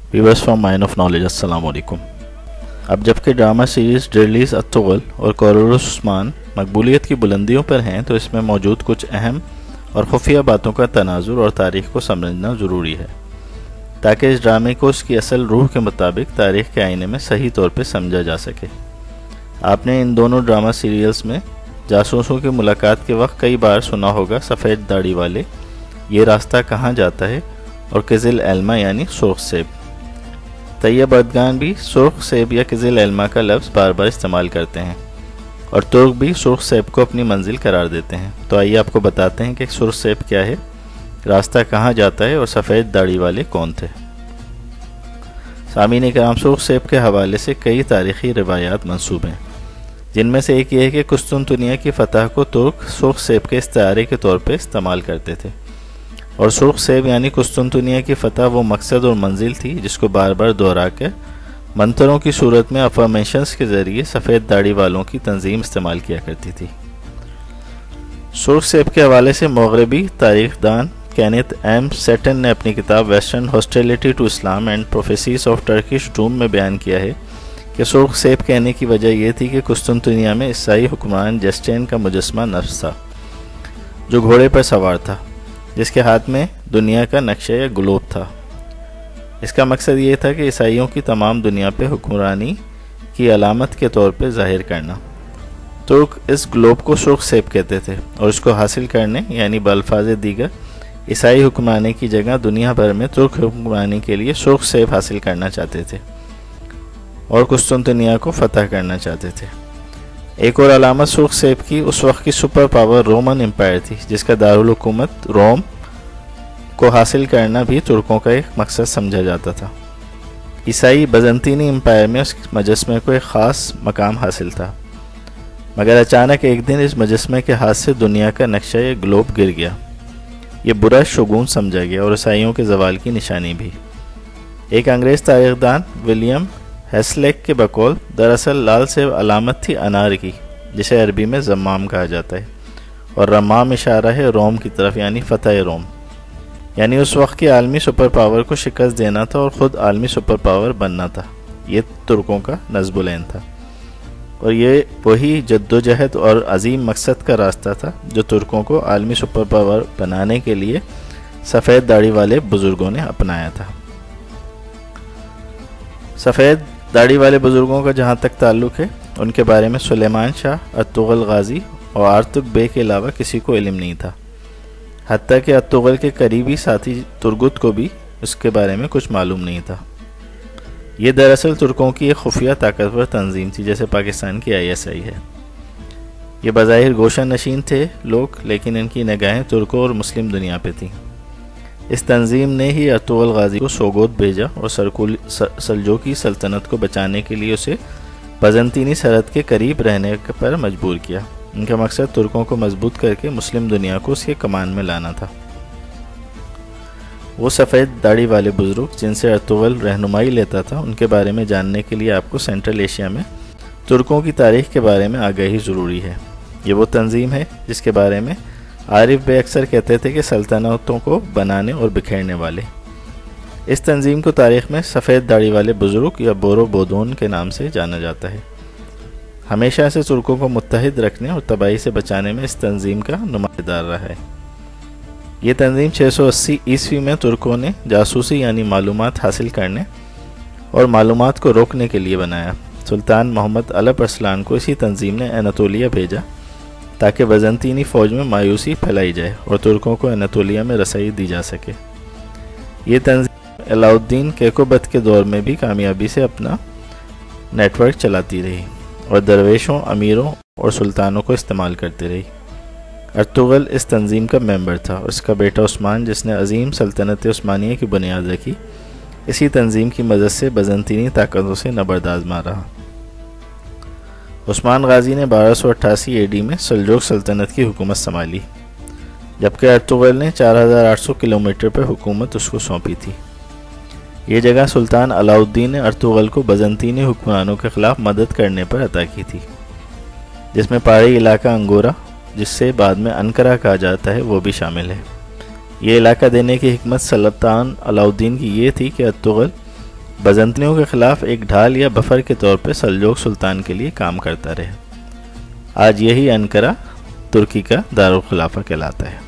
Viewers from mine of knowledge, अस्सलाम वालेकुम। अब जबकि ड्रामा सीरीज़ डेलीज़ अत्तुगल और कोरोलस उस्मान मकबूलियत की बुलंदियों पर हैं, तो इसमें मौजूद कुछ अहम और खुफिया बातों का तनाजुर और तारीख़ को समझना ज़रूरी है, ताकि इस ड्रामे को उसकी असल रूह के मुताबिक तारीख़ के आईने में सही तौर पर समझा जा सके। आपने इन दोनों ड्रामा सीरियल्स में जासूसों की मुलाकात के वक्त कई बार सुना होगा सफ़ेद दाढ़ी वाले, ये रास्ता कहाँ जाता है, और किज़िल एल्मा यानी सुर्ख सेब। तैयब अदगान भी सुर्ख सेब या किज़िल एल्मा का लफ्ज़ बार बार इस्तेमाल करते हैं, और तुर्क भी सुर्ख सेब को अपनी मंजिल करार देते हैं। तो आइए आपको बताते हैं कि सुर्ख सेब क्या है, रास्ता कहाँ जाता है और सफ़ेद दाढ़ी वाले कौन थे। सामीन कराम, सुर्ख सेब के हवाले से कई तारीख़ी रिवायात मंसूब हैं, जिनमें से एक ये है कि कुस्तुनतुनिया की फ़तह को तुर्क सुर्ख सेब के इस्तारे के तौर पर इस्तेमाल करते थे, और सुर्ख सेब यानी कुस्तुनतुनिया की फ़तह वो मकसद और मंजिल थी जिसको बार बार दोहरा कर मंतरों की सूरत में अफर्मेशंस के ज़रिए सफ़ेद दाढ़ी वालों की तंजीम इस्तेमाल किया करती थी। सुर्ख सेब के हवाले से मगरबी तारीख़दान केनेथ एम सेटन ने अपनी किताब western hostility to Islam and prophecies of Turkish doom में बयान किया है कि सुर्ख सेब कहने की वजह यह थी कि कुस्तुनतुनिया में ईसाई हुक्मरान जस्टिन का मुजस्मा नफ्स था, जो घोड़े पर सवार था, जिसके हाथ में दुनिया का नक्शा या ग्लोब था। इसका मकसद ये था कि ईसाइयों की तमाम दुनिया पे हुक्मरानी की अलामत के तौर पे ज़ाहिर करना। तुर्क इस ग्लोब को सुर्ख सेब कहते थे, और इसको हासिल करने यानी बल्फाज दीगर ईसाई हुक्मरानी की जगह दुनिया भर में तुर्क हुक्मरानी के लिए सुर्ख सेब हासिल करना चाहते थे और कुस्तुनतुनिया को फतह करना चाहते थे। एक और अलामत सुर्ख सेब की उस वक्त की सुपर पावर रोमन एम्पायर थी, जिसका दारुल हुकूमत रोम को हासिल करना भी तुर्कों का एक मकसद समझा जाता था। ईसाई बजंतीनी एम्पायर में उस मजस्मे को एक ख़ास मकाम हासिल था, मगर अचानक एक दिन इस मजस्मे के हाथ से दुनिया का नक्शा या ग्लोब गिर गया। ये बुरा शगुन समझा गया और ईसाइयों के जवाल की निशानी भी। एक अंग्रेज़ तारीख़दान विलियम हेस्लेक के बकौल दरअसल लाल सेब अलामत थी अनार की, जिसे अरबी में ज़म्माम कहा जाता है, और रमाम इशारा है रोम की तरफ यानी फ़तह रोम, यानी उस वक्त की आलमी सुपर पावर को शिकस्त देना था और ख़ुद आलमी सुपर पावर बनना था। ये तुर्कों का नज़्बुल-ऐन था, और ये वही जद्दोजहद और अजीम मकसद का रास्ता था जो तुर्कों को आलमी सुपर पावर बनाने के लिए सफ़ेद दाढ़ी वाले बुज़ुर्गों ने अपनाया था। सफ़ेद दाढ़ी वाले बुज़ुर्गों का जहाँ तक ताल्लुक़ है, उनके बारे में सुलेमान शाह, अत्तुगल गाजी और आर्तुक बे के अलावा किसी को इल्म नहीं था। हत्ता कि अत्तुगल के करीबी साथी तुर्गुत को भी उसके बारे में कुछ मालूम नहीं था। ये दरअसल तुर्कों की एक खुफिया ताकतवर तंजीम थी, जैसे पाकिस्तान की ISI है। ये बज़ाहिर गोशा नशीन थे लोग, लेकिन इनकी निगाहें तुर्कों और मुस्लिम दुनिया पे थीं। इस तंजीम ने ही अत्तुगल गाजी को सोगोत भेजा और सल्जोकी सल्तनत को बचाने के लिए उसे बजंतीनी सरहद के करीब रहने पर मजबूर किया। इनका मकसद तुर्कों को मजबूत करके मुस्लिम दुनिया को उसके कमान में लाना था। वो सफ़ेद दाढ़ी वाले बुज़ुर्ग जिनसे अत्तुगल रहनुमाई लेता था, उनके बारे में जानने के लिए आपको सेंट्रल एशिया में तुर्कों की तारीख़ के बारे में आगाही ज़रूरी है। ये वो तंजीम है जिसके बारे में आरिफ बे अक्सर कहते थे कि सल्तनतों को बनाने और बिखेरने वाले। इस तंजीम को तारीख़ में सफ़ेद दाढ़ी वाले बुज़ुर्ग या बोरो बोदोन के नाम से जाना जाता है। हमेशा से तुर्कों को मुत्तहिद रखने और तबाही से बचाने में इस तंजीम का नुमाइंदार रहा है। ये तंजीम 680 ईस्वी में तुर्कों ने जासूसी यानी मालूमात हासिल करने और मालूमात को रोकने के लिए बनाया। सुल्तान मोहम्मद अलप अरसलान को इसी तंजीम ने अनातोलिया भेजा, ताकि बजंतीनी फ़ौज में मायूसी फैलाई जाए और तुर्कों को अनातोलिया में रसाई दी जा सके। ये तंजीम अलाउद्दीन केकोबत के दौर में भी कामयाबी से अपना नेटवर्क चलाती रही और दरवेशों, अमीरों और सुल्तानों को इस्तेमाल करती रही। अत्तुगल इस तंजीम का मेंबर था, और इसका बेटा उस्मान, जिसने अजीम सल्तनत उस्मानिया की बुनियाद रखी, इसी तंजीम की मदद से बजंतीनी ताकतों से नबरदाज़ रहा। उस्मान गाजी ने 1288 AD में सल्जोक सल्तनत की हुकूमत संभाली, जबकि अत्तुगल ने 4800 किलोमीटर पर हुकूमत उसको सौंपी थी। ये जगह सुल्तान अलाउद्दीन ने अत्तुगल को बजंतीनी हुक्मरानों के ख़िलाफ़ मदद करने पर अता की थी, जिसमें पहाड़ी इलाका अंगोरा, जिससे बाद में अनकरा कहा जाता है, वो भी शामिल है। ये इलाका देने की हिकमत सुल्तान अलाउद्दीन की ये थी कि अत्तुगल بزنطینیوں کے خلاف ایک ڈھال یا بفر کے طور پہ سلجوق سلطان کے لیے کام کرتا رہا۔ آج یہی انقرہ ترکی کا دارالخلافہ کہلاتا ہے۔